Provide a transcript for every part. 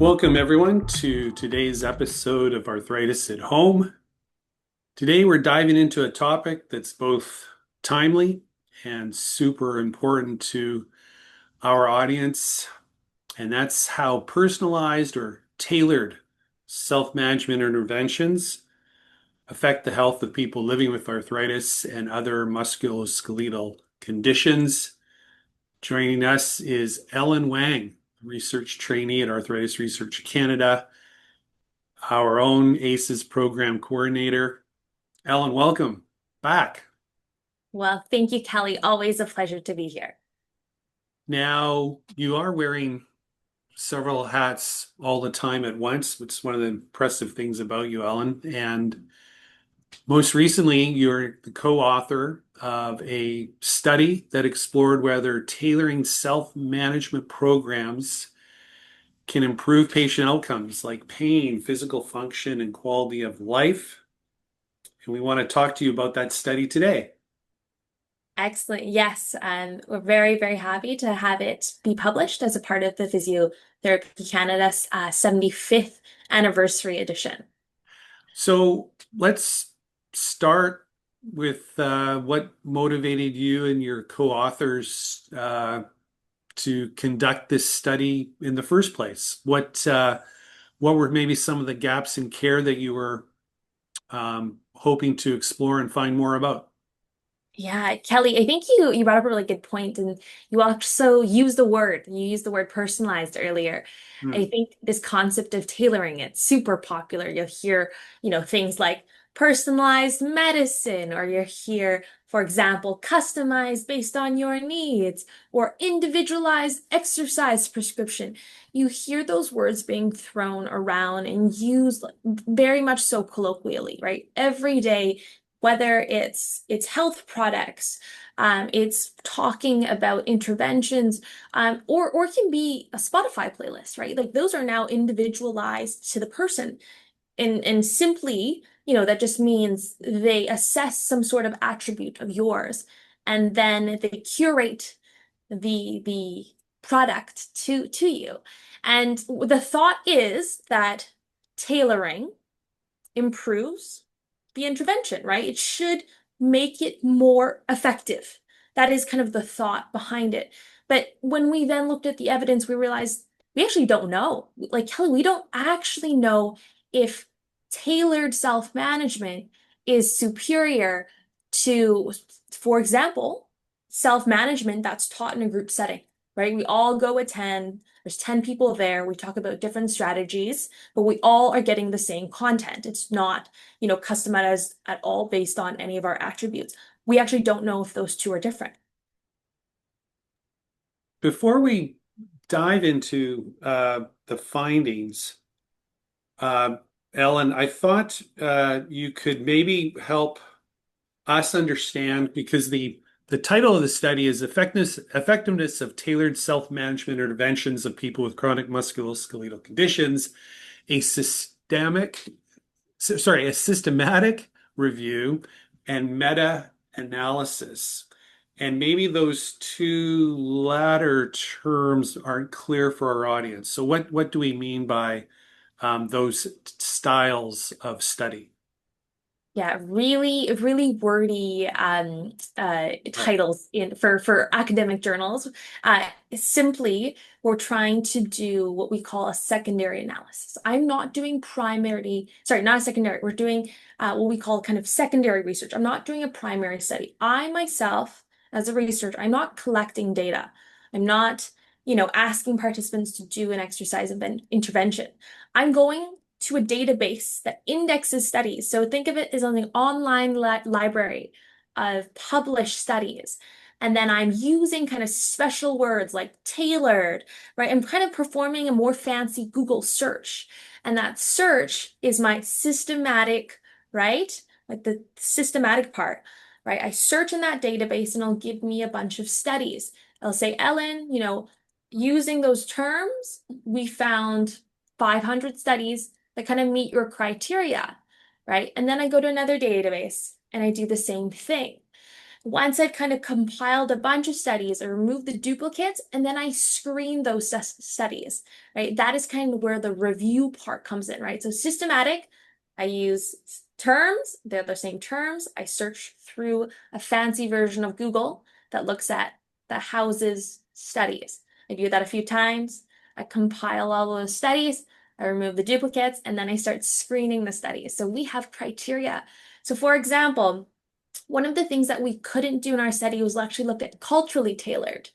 Welcome, everyone, to today's episode of Arthritis at Home. Today, we're diving into a topic that's both timely and super important to our audience, and that's how personalized or tailored self-management interventions affect the health of people living with arthritis and other musculoskeletal conditions. Joining us is Ellen Wang, research trainee at Arthritis Research Canada, our own ACEs program coordinator. Ellen, welcome back. Well, thank you, Kelly. Always a pleasure to be here. Now, you are wearing several hats all the time at once, which is one of the impressive things about you, Ellen. And most recently, you're the co-author of a study that explored whether tailoring self-management programs can improve patient outcomes like pain, physical function, and quality of life. And we want to talk to you about that study today. Excellent. Yes, we're very, very happy to have it be published as a part of the Physiotherapy Canada's 75th anniversary edition. So let's start with what motivated you and your co-authors to conduct this study in the first place. What were maybe some of the gaps in care that you were hoping to explore and find more about? Yeah, Kelly, I think you brought up a really good point, and you also used the word personalized earlier. I Hmm. think this concept of tailoring it's super popular. You'll hear, things like personalized medicine, or you'll hear, for example, customized based on your needs, or individualized exercise prescription. You hear those words being thrown around and used very much so colloquially, right? Every day, whether it's health products, it's talking about interventions, or it can be a Spotify playlist, right? Like those are now individualized to the person, and simply, that just means they assess some sort of attribute of yours, and then they curate the product to you. And the thought is that tailoring improves the intervention, right? It should make it more effective. That is kind of the thought behind it. But when we then looked at the evidence, we realized we actually don't know. Like Kelly, we don't actually know if tailored self-management is superior to, for example, self-management that's taught in a group setting, right? We all go attend, there's 10 people there, we talk about different strategies, but we all are getting the same content. It's not, customized at all based on any of our attributes. We actually don't know if those two are different. Before we dive into the findings, uh, Ellen, I thought you could maybe help us understand because the title of the study is effectiveness of tailored self-management interventions of people with chronic musculoskeletal conditions, a a systematic review and meta-analysis. And maybe those two latter terms aren't clear for our audience. So what do we mean by those styles of study? Yeah, really, really wordy titles in for academic journals. Simply, we're trying to do what we call a secondary analysis. I'm not doing not a secondary. We're doing what we call kind of secondary research. I'm not doing a primary study. I myself, as a researcher, I'm not collecting data. I'm not, asking participants to do an exercise event intervention. I'm going to a database that indexes studies. So think of it as an online library of published studies. And then I'm using kind of special words like tailored, right? I'm kind of performing a more fancy Google search. And that search is my systematic, right? Like the systematic part, right? I search in that database and it'll give me a bunch of studies. It'll say, Ellen, using those terms, we found 500 studies that kind of meet your criteria, right? And then I go to another database and I do the same thing. Once I've kind of compiled a bunch of studies, I remove the duplicates and then I screen those studies, right? That is kind of where the review part comes in, right? So systematic, I use terms, they're the same terms. I search through a fancy version of Google that looks at that houses studies. I do that a few times. I compile all those studies, I remove the duplicates, and then I start screening the studies. So we have criteria. So for example, one of the things that we couldn't do in our study was actually look at culturally tailored,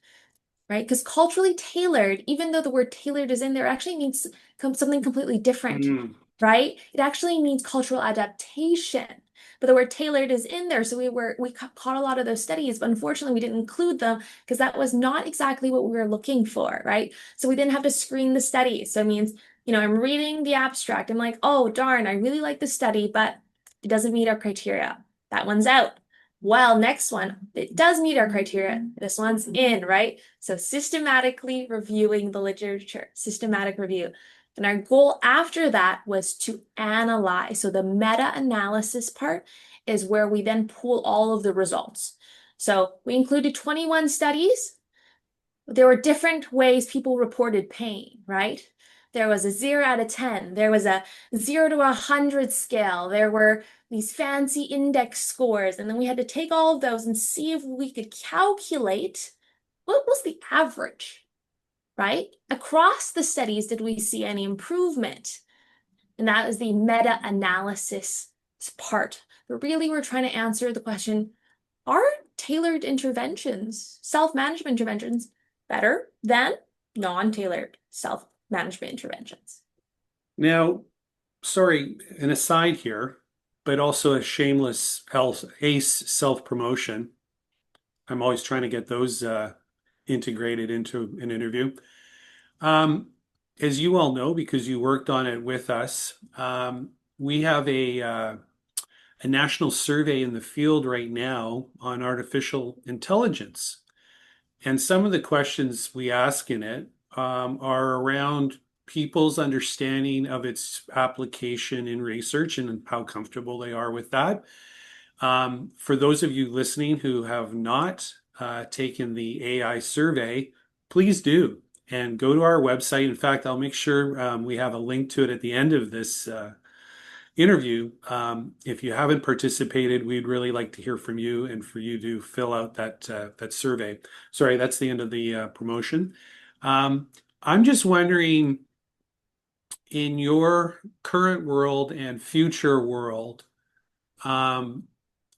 right? Because culturally tailored, even though the word tailored is in there, actually means something completely different, Mm. right? It actually means cultural adaptation. But the word tailored is in there, so we caught a lot of those studies, but unfortunately we didn't include them because that was not exactly what we were looking for, right? So we didn't have to screen the study. So it means, I'm reading the abstract. I'm like, oh darn, I really like the study, but it doesn't meet our criteria. That one's out. Well, next one, it does meet our criteria. This one's in, right? So systematically reviewing the literature, systematic review. And our goal after that was to analyze. So the meta-analysis part is where we then pull all of the results. So we included 21 studies. There were different ways people reported pain, right? There was a 0 out of 10. There was a 0 to 100 scale. There were these fancy index scores. And then we had to take all of those and see if we could calculate what was the average, right? Across the studies, did we see any improvement? And that is the meta-analysis part. But really, we're trying to answer the question, are tailored interventions, self-management interventions, better than non-tailored self-management interventions? Now, sorry, an aside here, but also a shameless ace self-promotion. I'm always trying to get those integrated into an interview. Um, as you all know, because you worked on it with us, we have a national survey in the field right now on artificial intelligence. And some of the questions we ask in it are around people's understanding of its application in research and how comfortable they are with that. For those of you listening who have not taken the AI survey, please do and go to our website. In fact, I'll make sure we have a link to it at the end of this interview. If you haven't participated, we'd really like to hear from you and for you to fill out that survey. Sorry, that's the end of the promotion. I'm just wondering, in your current world and future world, um,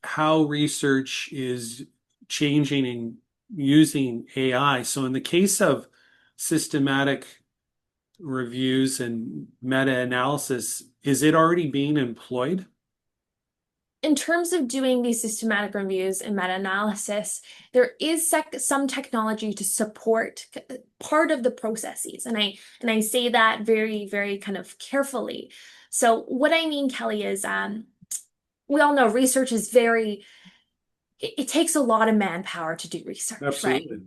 how research is changing and using AI. So in the case of systematic reviews and meta-analysis, is it already being employed? In terms of doing these systematic reviews and meta-analysis, there is some technology to support part of the processes, and I say that very, very kind of carefully. So what I mean, Kelly, is we all know research is it takes a lot of manpower to do research, right? Absolutely.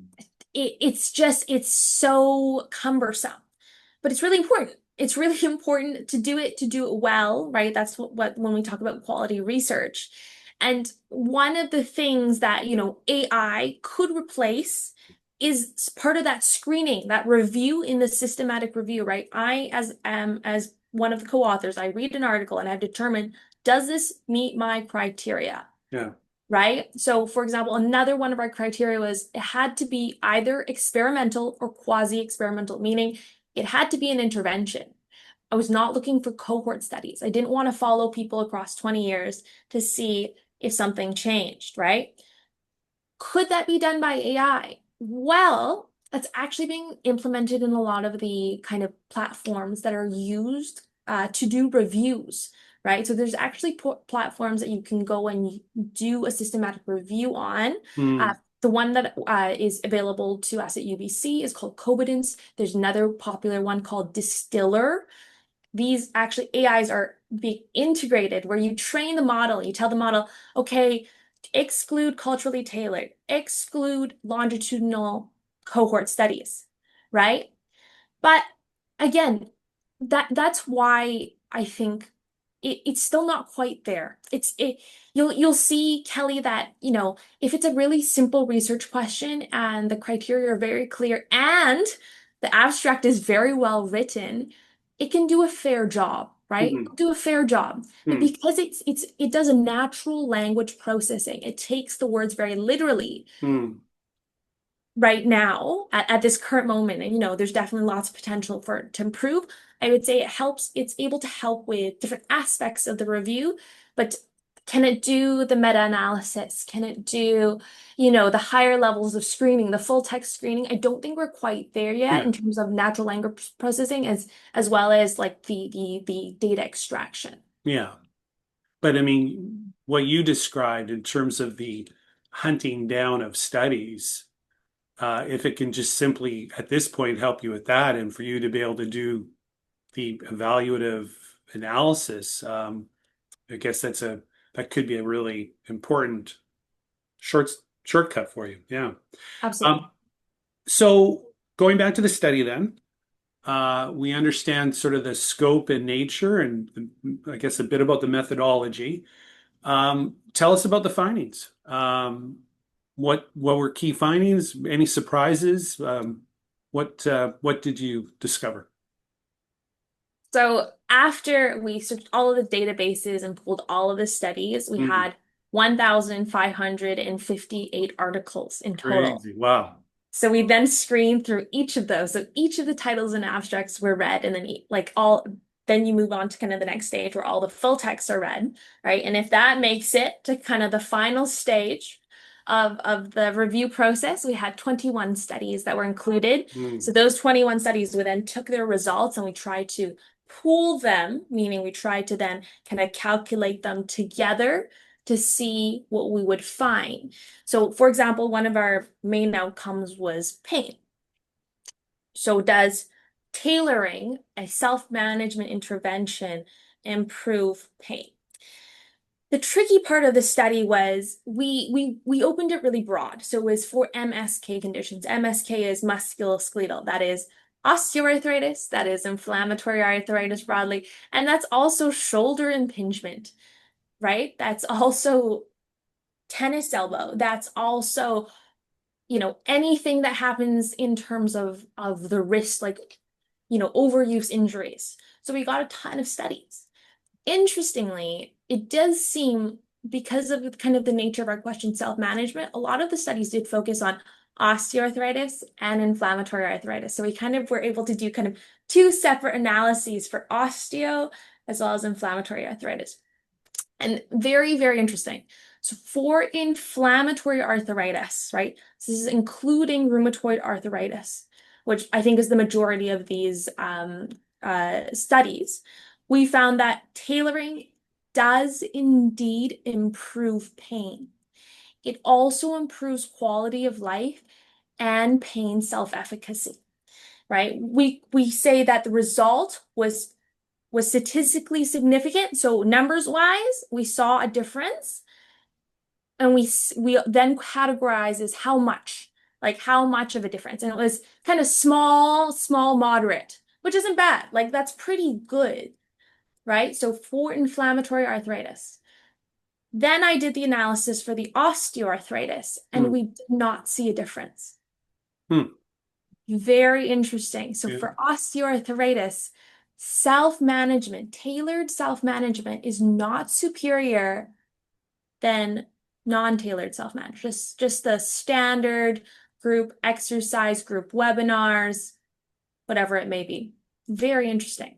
It's so cumbersome, but it's really important. It's really important to do it well, right? That's what when we talk about quality research. And one of the things that, AI could replace is part of that screening, that review in the systematic review, right? As one of the co-authors, I read an article and I've determined, does this meet my criteria? Yeah. Right? So, for example, another one of our criteria was it had to be either experimental or quasi-experimental, meaning it had to be an intervention. I was not looking for cohort studies. I didn't want to follow people across 20 years to see if something changed, right? Could that be done by AI? Well, that's actually being implemented in a lot of the kind of platforms that are used to do reviews, right? So there's actually platforms that you can go and do a systematic review on. Hmm. The one that is available to us at UBC is called Cobidence. There's another popular one called Distiller. These actually AIs are being integrated where you train the model, you tell the model, okay, exclude culturally tailored, exclude longitudinal cohort studies, right? But again, that's why I think it's still not quite there. You'll see, Kelly, that, if it's a really simple research question and the criteria are very clear and the abstract is very well written, it can do a fair job, right? Mhm. Do a fair job. But Mm, because it does a natural language processing, it takes the words very literally mm. right now at this current moment, and there's definitely lots of potential for it to improve. I would say it's able to help with different aspects of the review, but can it do the meta-analysis? Can it do, the higher levels of screening, the full text screening? I don't think we're quite there yet Yeah, in terms of natural language processing as well as like the data extraction. yeah. But I mean, what you described in terms of the hunting down of studies, if it can just simply at this point help you with that, and for you to be able to do the evaluative analysis, I guess that could be a really important short shortcut for you. Yeah. Absolutely. Um, so going back to the study then, we understand sort of the scope and nature, and I guess a bit about the methodology. Tell us about the findings. What were key findings? Any surprises? What did you discover? So after we searched all of the databases and pulled all of the studies, we Hmm, had 1,558 articles in total. crazy. Wow. So we then screened through each of those. So each of the titles and abstracts were read, and then then you move on to kind of the next stage where all the full texts are read, right? And if that makes it to kind of the final stage of the review process, we had 21 studies that were included. Hmm, So those 21 studies, we then took their results and we tried to pool them, meaning we tried to then kind of calculate them together to see what we would find. So, for example, one of our main outcomes was pain. So, does tailoring a self-management intervention improve pain? The tricky part of the study was we opened it really broad. So it was for MSK conditions. MSK is musculoskeletal. That is osteoarthritis, that is inflammatory arthritis broadly, and that's also shoulder impingement, right? That's also tennis elbow. That's also, anything that happens in terms of the wrist, like, overuse injuries. So we got a ton of studies. Interestingly, it does seem, because of kind of the nature of our question, self-management, a lot of the studies did focus on osteoarthritis and inflammatory arthritis. So we kind of were able to do kind of two separate analyses for osteo as well as inflammatory arthritis. And very, very interesting. So for inflammatory arthritis, right? So this is including rheumatoid arthritis, which I think is the majority of these studies. We found that tailoring does indeed improve pain. It also improves quality of life and pain self-efficacy, right? We say that the result was statistically significant. So numbers wise, we saw a difference, and we then categorize as how much, like how much of a difference. And it was kind of small, moderate, which isn't bad. Like that's pretty good, right? So for inflammatory arthritis. Then I did the analysis for the osteoarthritis, and hmm, we did not see a difference. hmm. Very interesting. So Yeah. for osteoarthritis, self-management, tailored self-management is not superior than non-tailored self-management. Just the standard group exercise, group webinars, whatever it may be. Very interesting.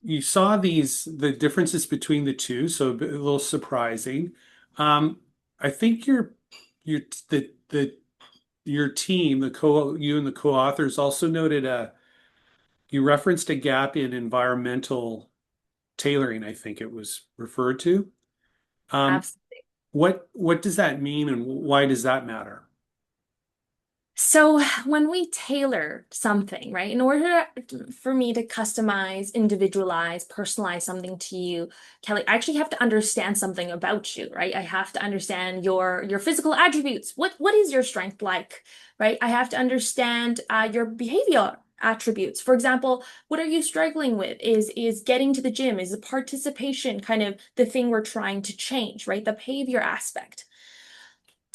You saw the differences between the two, so a little surprising. I think your the your team, you and the co-authors also noted you referenced a gap in environmental tailoring, I think it was referred to. Um, Absolutely. what does that mean, and why does that matter? So when we tailor something, right, in order for me to customize, individualize, personalize something to you, Kelly, I actually have to understand something about you, right? I have to understand your physical attributes. What is your strength like, right? I have to understand your behavior. attributes. For example, what are you struggling with? Is getting to the gym? Is the participation kind of the thing we're trying to change, right? The behavior aspect.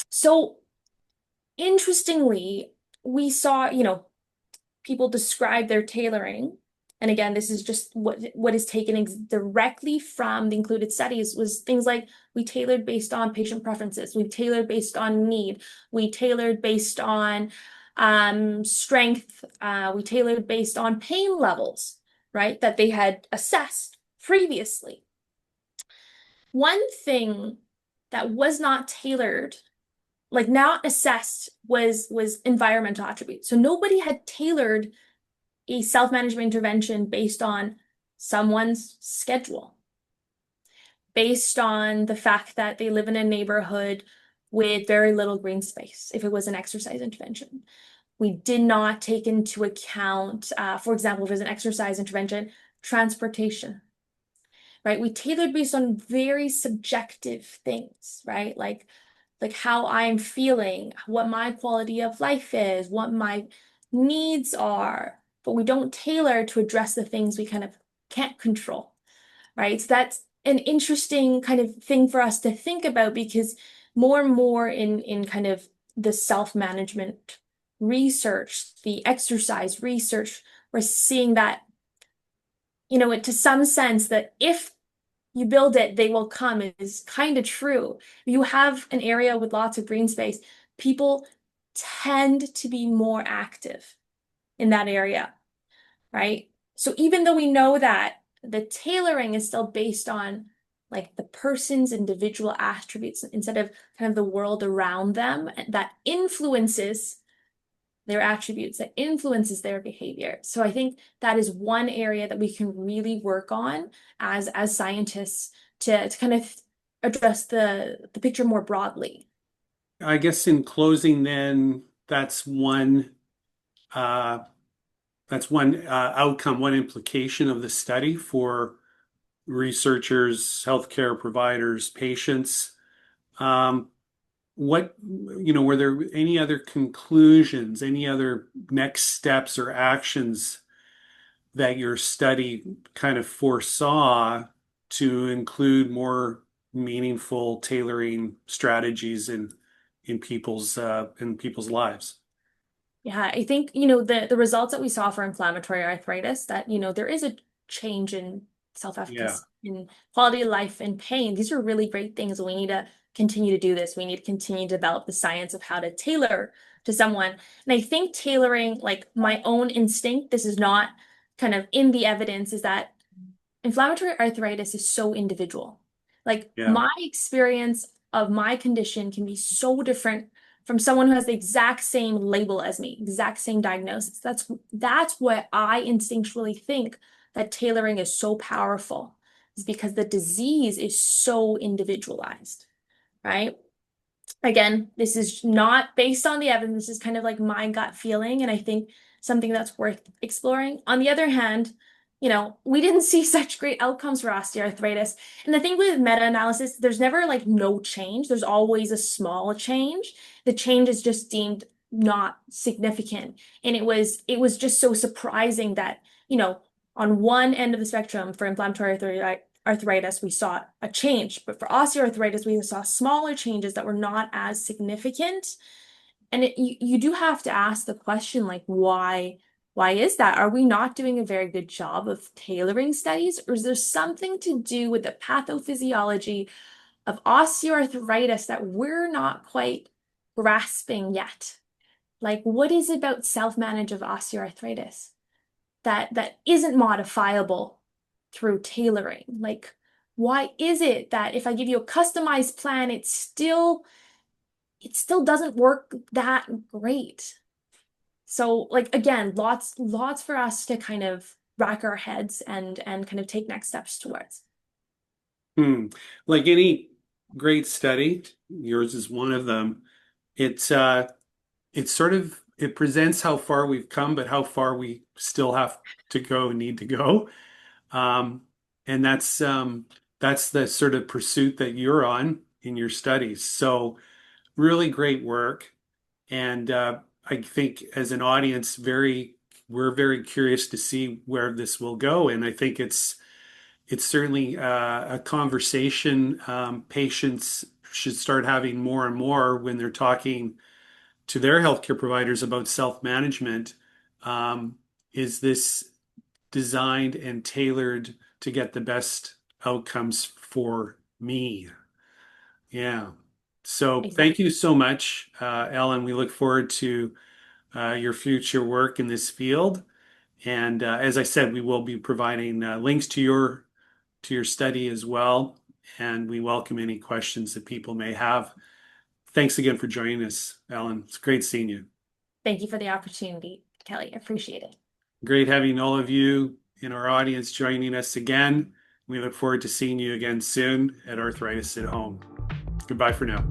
So interestingly, we saw, people describe their tailoring. And again, this is just what is taken directly from the included studies was things like we tailored based on patient preferences, we tailored based on need, we tailored based on strength, we tailored based on pain levels, right, that they had assessed previously. One thing that was not tailored, like not assessed, was environmental attributes. So nobody had tailored a self-management intervention based on someone's schedule, based on the fact that they live in a neighborhood with very little green space, if it was an exercise intervention. We did not take into account, for example, if there's an exercise intervention, transportation, right? We tailored based on very subjective things, right? Like how I'm feeling, what my quality of life is, what my needs are, but we don't tailor to address the things we kind of can't control, right? So that's an interesting kind of thing for us to think about because more and more in kind of the self-management research, the exercise research, we're seeing that, to some sense that if you build it, they will come is kind of true. If you have an area with lots of green space, people tend to be more active in that area, right? So even though we know that the tailoring is still based on like the person's individual attributes instead of kind of the world around them that influences their attributes, that influences their behavior. So I think that is one area that we can really work on as scientists to kind of address the picture more broadly. I guess in closing, then uh, that's one outcome, one implication of the study for researchers, healthcare providers, patients. Um, were there any other conclusions, any other next steps or actions that your study kind of foresaw to include more meaningful tailoring strategies in people's lives? Yeah, I think, the results that we saw for inflammatory arthritis, that, there is a change in Yeah. self-efficacy, in quality of life, and pain. These are really great things. We need to continue to do this. We need to continue to develop the science of how to tailor to someone. And I think tailoring, like my own instinct, this is not kind of in the evidence, is that inflammatory arthritis is so individual. Like Yeah. my experience of my condition can be so different from someone who has the exact same label as me, exact same diagnosis. That's what I instinctually think that tailoring is so powerful, is because the disease is so individualized, right? Again, this is not based on the evidence. This is kind of like my gut feeling, and I think something that's worth exploring. On the other hand, we didn't see such great outcomes for osteoarthritis. And the thing with meta-analysis, there's never like no change. There's always a small change. The change is just deemed not significant. And it was just so surprising that, on one end of the spectrum for inflammatory arthritis, we saw a change, but for osteoarthritis, we saw smaller changes that were not as significant. And you do have to ask the question, like, why is that? Are we not doing a very good job of tailoring studies, or is there something to do with the pathophysiology of osteoarthritis that we're not quite grasping yet? Like, what is it about self-manage of osteoarthritis that isn't modifiable through tailoring? Like, why is it that if I give you a customized plan, it still doesn't work that great? So, like, again, lots for us to kind of rack our heads and kind of take next steps towards. Hmm. Like any great study, yours is one of them. It's it presents how far we've come, but how far we still have to go and need to go. Um, and that's the sort of pursuit that you're on in your studies. So really great work. And I think as an audience, very we're very curious to see where this will go. And I think it's certainly a conversation patients should start having more and more when they're talking to their healthcare providers about self-management. Um, is this designed and tailored to get the best outcomes for me? Yeah. So thank you Exactly. so much, Ellen. We look forward to your future work in this field. And as I said, we will be providing links to your study as well. And we welcome any questions that people may have. Thanks again for joining us, Ellen. It's great seeing you. Thank you for the opportunity, Kelly. I appreciate it. Great having all of you in our audience joining us again. We look forward to seeing you again soon at Arthritis at Home. Goodbye for now.